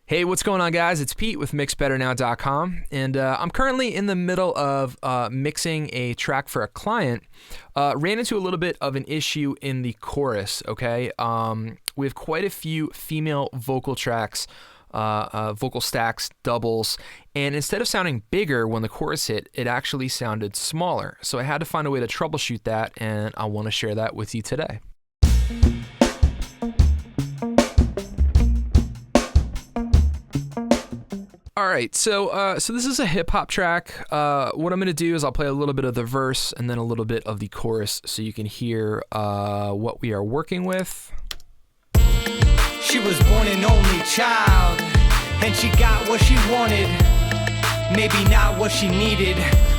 Hey, what's going on, guys? It's Pete with MixBetterNow.com, and I'm currently in the middle of mixing a track for a client. Ran into a little bit of an issue in the chorus, okay? We have quite a few female vocal tracks, vocal stacks, doubles, and instead of sounding bigger when the chorus hit, it actually sounded smaller. So I had to find a way to troubleshoot that, and I want to share that with you today. All right, so this is a hip hop track. What I'm gonna do is I'll play a little bit of the verse and then a little bit of the chorus so you can hear what we are working with. She was born an only child, and she got what she wanted. Maybe not what she needed.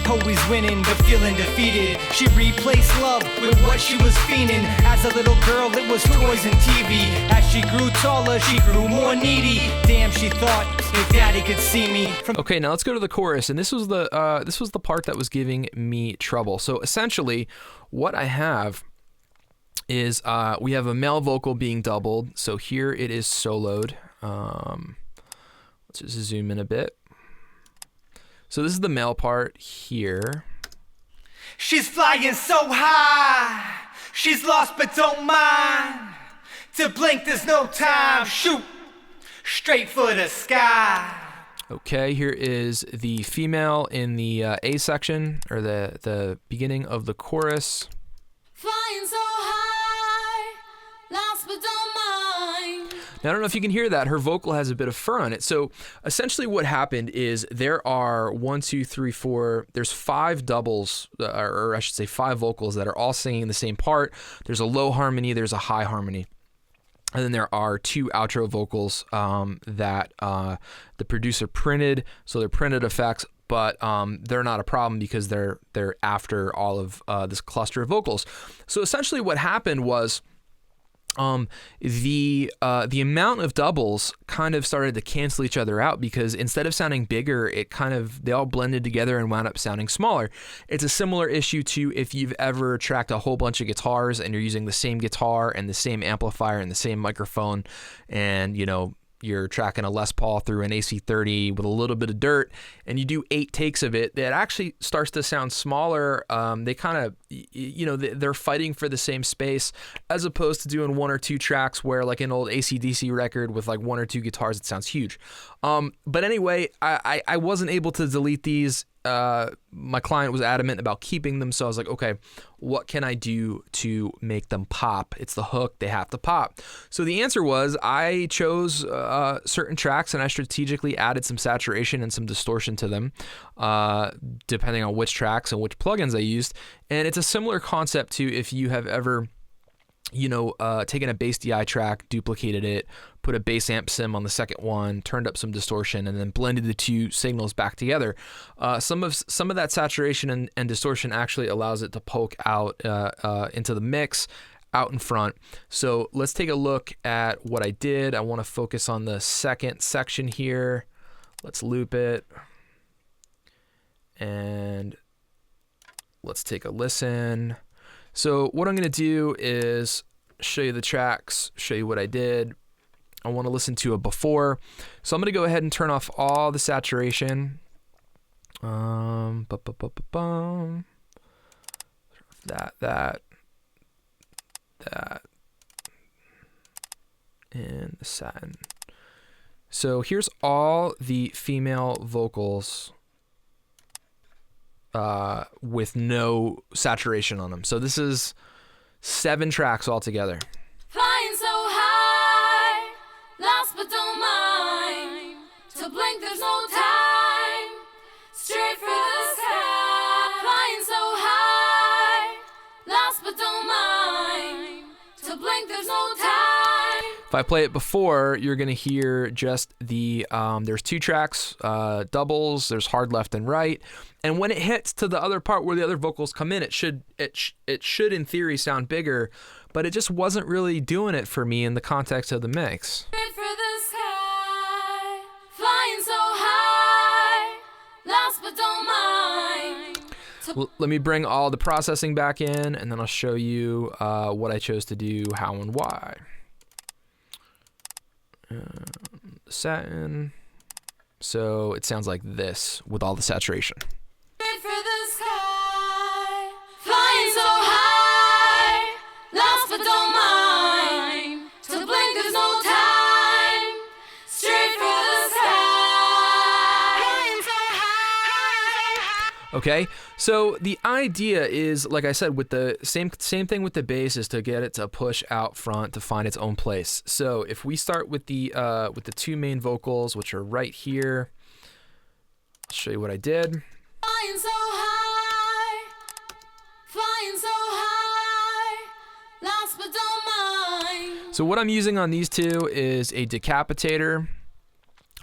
Always winning, but feeling defeated. She replaced love with what she was fiending. As a little girl, it was toys and TV. As she grew taller, she grew more needy. Damn, she thought if daddy could see me. Okay, now let's go to the chorus, and this was the part that was giving me trouble. So essentially, what I have is we have a male vocal being doubled. So here it is soloed. Let's just zoom in a bit. So this is the male part here. She's flying so high, she's lost but don't mind. To blink there's no time, shoot straight for the sky. Okay, here is the female in the A section, or the beginning of the chorus. Flying so high, lost but don't mind. Now, I don't know if you can hear that. Her vocal has a bit of fur on it. So essentially what happened is there are there's 5 doubles, or I should say 5 vocals that are all singing the same part. There's a low harmony, there's a high harmony. And then there are 2 outro vocals that the producer printed. So they're printed effects, but they're not a problem because they're after all of this cluster of vocals. So essentially what happened was the amount of doubles kind of started to cancel each other out, because instead of sounding bigger, they all blended together and wound up sounding smaller. It's a similar issue to if you've ever tracked a whole bunch of guitars and you're using the same guitar and the same amplifier and the same microphone, and you're tracking a Les Paul through an AC30 with a little bit of dirt, and you do 8 takes of it, that actually starts to sound smaller. They kind of, they're fighting for the same space, as opposed to doing 1 or 2 tracks where, like an old AC/DC record with like 1 or 2 guitars, it sounds huge. But anyway, I wasn't able to delete these. My client was adamant about keeping them, so I was like, okay, what can I do to make them pop? It's the hook, they have to pop. So the answer was, I chose certain tracks and I strategically added some saturation and some distortion to them, depending on which tracks and which plugins I used. And it's a similar concept to if you have ever taken a bass DI track, duplicated it, put a bass amp sim on the second one, turned up some distortion, and then blended the 2 signals back together. Some of that saturation and distortion actually allows it to poke out into the mix, out in front. So let's take a look at what I did. I want to focus on the second section here. Let's loop it, and let's take a listen. So what I'm going to do is show you the tracks, show you what I did. I want to listen to a before. So I'm going to go ahead and turn off all the saturation. That, and the satin. So here's all the female vocals with no saturation on them. So this is 7 tracks altogether. Flying so high, lost but don't mind. To blink there's no time, straight for the sky. Flying so high, lost but don't mind. To blink there's no time. If I play it before, you're gonna hear just the there's 2 tracks, doubles. There's hard left and right, and when it hits to the other part where the other vocals come in, it should in theory sound bigger, but it just wasn't really doing it for me in the context of the mix. Straight for the sky, flying so high, lost but don't mind. Let me bring all the processing back in, and then I'll show you what I chose to do, how and why. satin. So it sounds like this with all the saturation. Straight for the sky, flying so high, lost but don't mind. To blink, there's no time. Straight for the sky, flying so high. Okay, so the idea is, like I said, with the same thing with the bass, is to get it to push out front to find its own place. So if we start with the two main vocals, which are right here, I'll show you what I did. Flying so high, flying so high, lost but don't mind. So what I'm using on these two is a decapitator.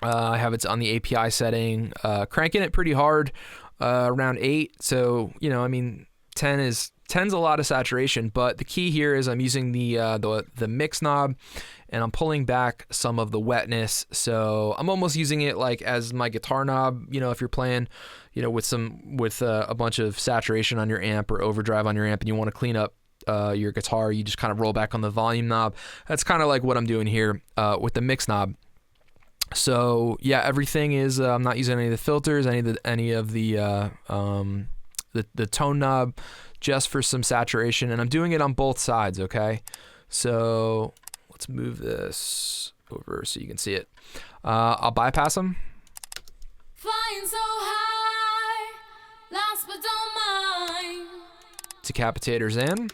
I have it on the API setting, cranking it pretty hard, around 8. So, you know, I mean, 10's a lot of saturation, but the key here is I'm using the mix knob, and I'm pulling back some of the wetness. So I'm almost using it like as my guitar knob, you know, if you're playing, you know, with a bunch of saturation on your amp or overdrive on your amp and you want to clean up your guitar, you just kind of roll back on the volume knob. That's kind of like what I'm doing here with the mix knob. So yeah, everything is, I'm not using any of the filters, any of the tone knob, just for some saturation, and I'm doing it on both sides, okay? So let's move this over so you can see it. I'll bypass them. Flying so high, lost but don't mind. Decapitators in.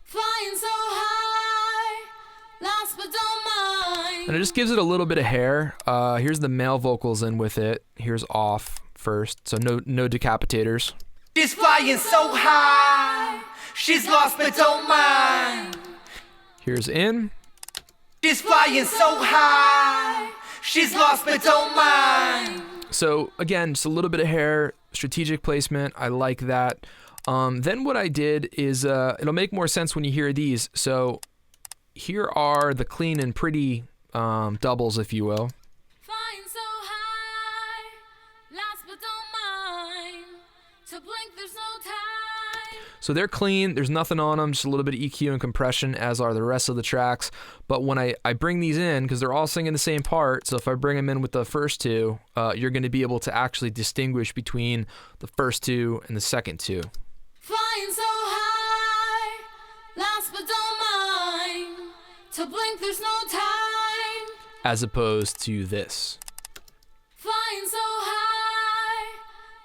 Flying so high, lost but don't mind. And it just gives it a little bit of hair. Here's the male vocals in with it. Here's off first, so no decapitators. She's flying so high, she's lost but don't mind. Here's in. She's flying so high, she's lost but don't mind. So again, just a little bit of hair, strategic placement. I like that. Then what I did is, it'll make more sense when you hear these. So here are the clean and pretty doubles, if you will. Flying so high, lost but don't mind. To blink, there's no time. So they're clean, there's nothing on them, just a little bit of EQ and compression, as are the rest of the tracks. But when I bring these in, because they're all singing the same part, so if I bring them in with the first two, you're going to be able to actually distinguish between the first two and the second two. Flying so high, lost but don't mind. To blink, there's no time. As opposed to this. Flying so high,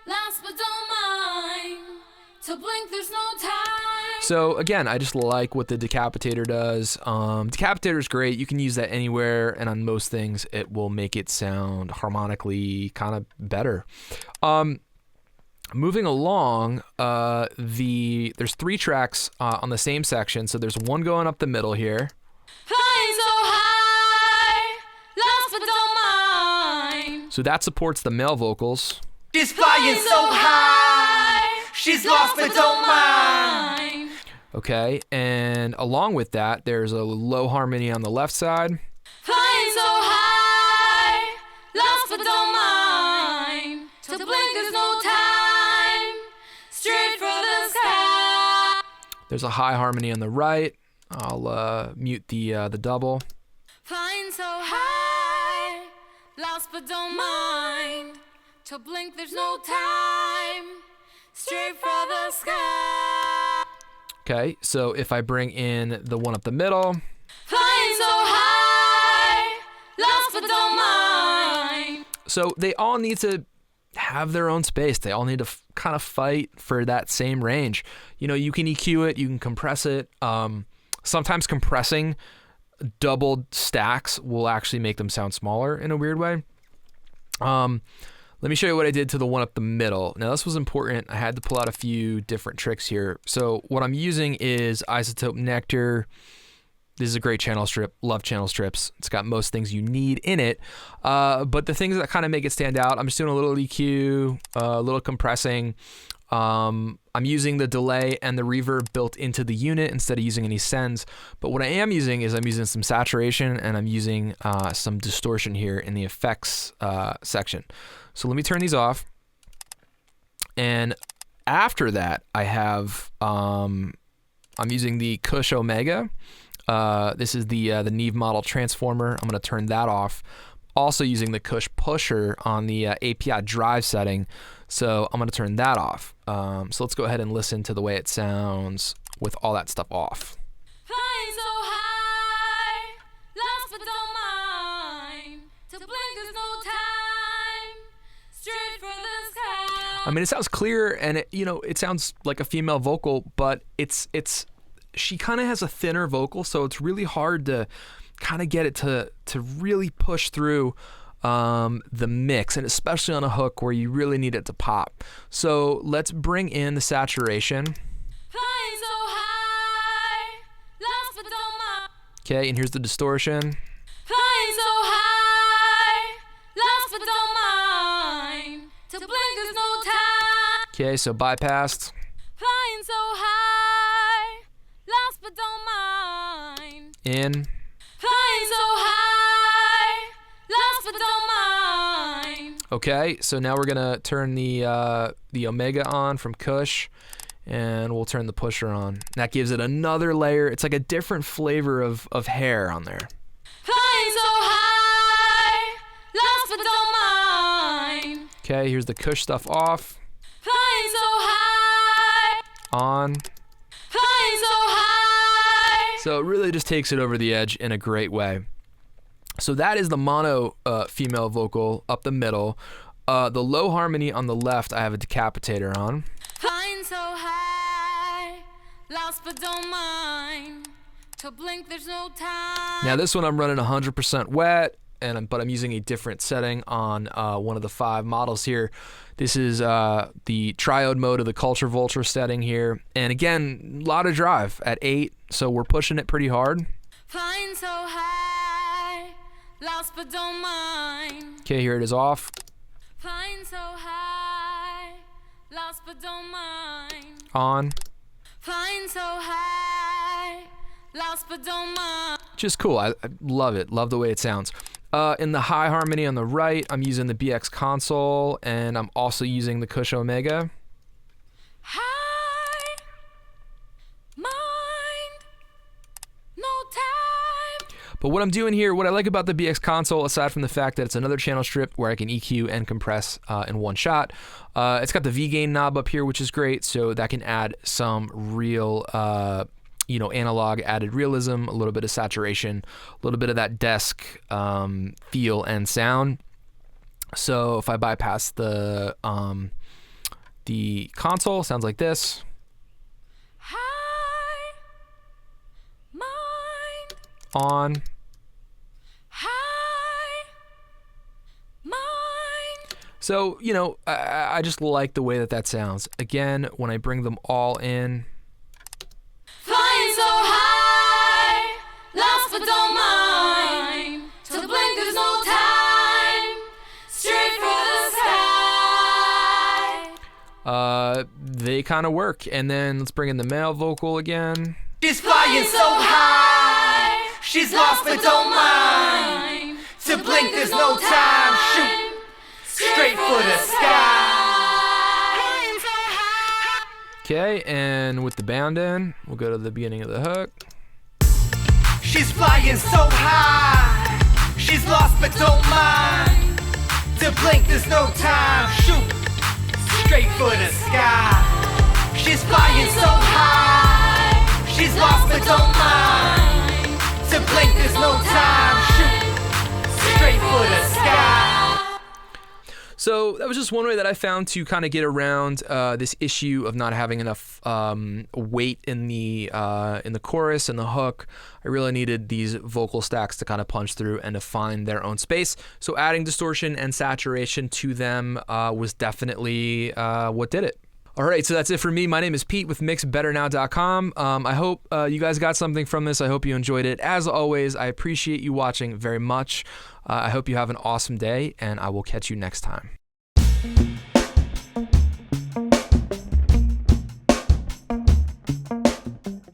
lost but don't mind. To blink, there's no time. So again, I just like what the decapitator does. Decapitator is great. You can use that anywhere, and on most things, it will make it sound harmonically kind of better. Moving along, there's 3 tracks on the same section. So there's one going up the middle here. Flying so high, lost but don't mind. So that supports the male vocals. She's flying so high, she's lost but don't mind. Okay, and along with that, there's a low harmony on the left side. Flying so high, lost but don't mind. To blink, there's no time. Straight for the sky. There's a high harmony on the right. I'll mute the double. Flying so high, lost but don't mind. To blink, there's no time. Straight for the sky. Okay, so if I bring in the one up the middle. Flying so high, lost but don't mind. So they all need to have their own space. They all need to kind of fight for that same range. You know, you can EQ it, you can compress it. Sometimes compressing doubled stacks will actually make them sound smaller in a weird way. Let me show you what I did to the one up the middle. Now this was important. I had to pull out a few different tricks here. So what I'm using is Isotope Nectar. This is a great channel strip. Love channel strips. It's got most things you need in it. But the things that kind of make it stand out, I'm just doing a little EQ, a little compressing. I'm using the delay and the reverb built into the unit instead of using any sends. But what I am using is I'm using some saturation, and I'm using some distortion here in the effects section. So let me turn these off. And after that, I have, I'm using the Kush Omega. This is the Neve model transformer. I'm going to turn that off. also using the Kush pusher on the API drive setting. So I'm going to turn that off. So let's go ahead and listen to the way it sounds with all that stuff off. Flying so high, lost but don't mind. To blink there's no time, straight for the sky. I mean, it sounds clear, and it sounds like a female vocal, but she kind of has a thinner vocal, so it's really hard to kind of get it to really push through the mix, and especially on a hook where you really need it to pop. So let's bring in the saturation. Flying so high, lost but don't mind. Okay, and here's the distortion. Flying so high, lost but don't mind. To blink there's no time. Okay, so bypassed. Flying so high, lost but don't mind. In. Flying so high, lost but don't mind. Okay, so now we're gonna turn the Omega on from Kush, and we'll turn the pusher on. That gives it another layer. It's like a different flavor of hair on there. Flying so high, lost but don't mind. Okay, here's the Kush stuff off. Flying so high, On. flying so high. So it really just takes it over the edge in a great way. So that is the mono female vocal up the middle. The low harmony on the left, I have a decapitator on. Flying so high, lost but don't mind. To blink there's no time. Now this one I'm running 100% wet, but I'm using a different setting on one of the 5 models here. This is the triode mode of the Culture Vulture setting here. And again, a lot of drive at 8, so we're pushing it pretty hard. Flying so high, lost but don't mind. Okay, here it is off. Flying so high, lost but don't mind. On. Flying so high, lost but don't mind. Just cool. I love it. Love the way it sounds. In the high harmony on the right, I'm using the BX console, and I'm also using the Kush Omega. High, mind, no time. But what I'm doing here, what I like about the BX console, aside from the fact that it's another channel strip where I can EQ and compress in one shot, it's got the V-gain knob up here, which is great, so that can add some real analog added realism, a little bit of saturation, a little bit of that desk feel and sound. So if I bypass the console, sounds like this. High, mind, On. high, mind. So, I just like the way that sounds. Again, when I bring them all in. Flying so high, lost but don't mind. To blink there's no time, straight for the sky. They kind of work. And then let's bring in the male vocal again. She's flying so high, she's lost but don't mind. To blink there's no time, shoot straight for the sky. Okay, and with the bound in, we'll go to the beginning of the hook. She's flying so high, she's lost but don't mind. To blink there's no time, shoot straight for the sky. She's flying so high, she's lost but don't mind. To blink there's no time, shoot straight for the sky. So that was just one way that I found to kind of get around this issue of not having enough weight in the chorus and the hook. I really needed these vocal stacks to kind of punch through and to find their own space. So adding distortion and saturation to them was definitely what did it. All right, so that's it for me. My name is Pete with mixbetternow.com. I hope you guys got something from this. I hope you enjoyed it. As always, I appreciate you watching very much. I hope you have an awesome day, and I will catch you next time.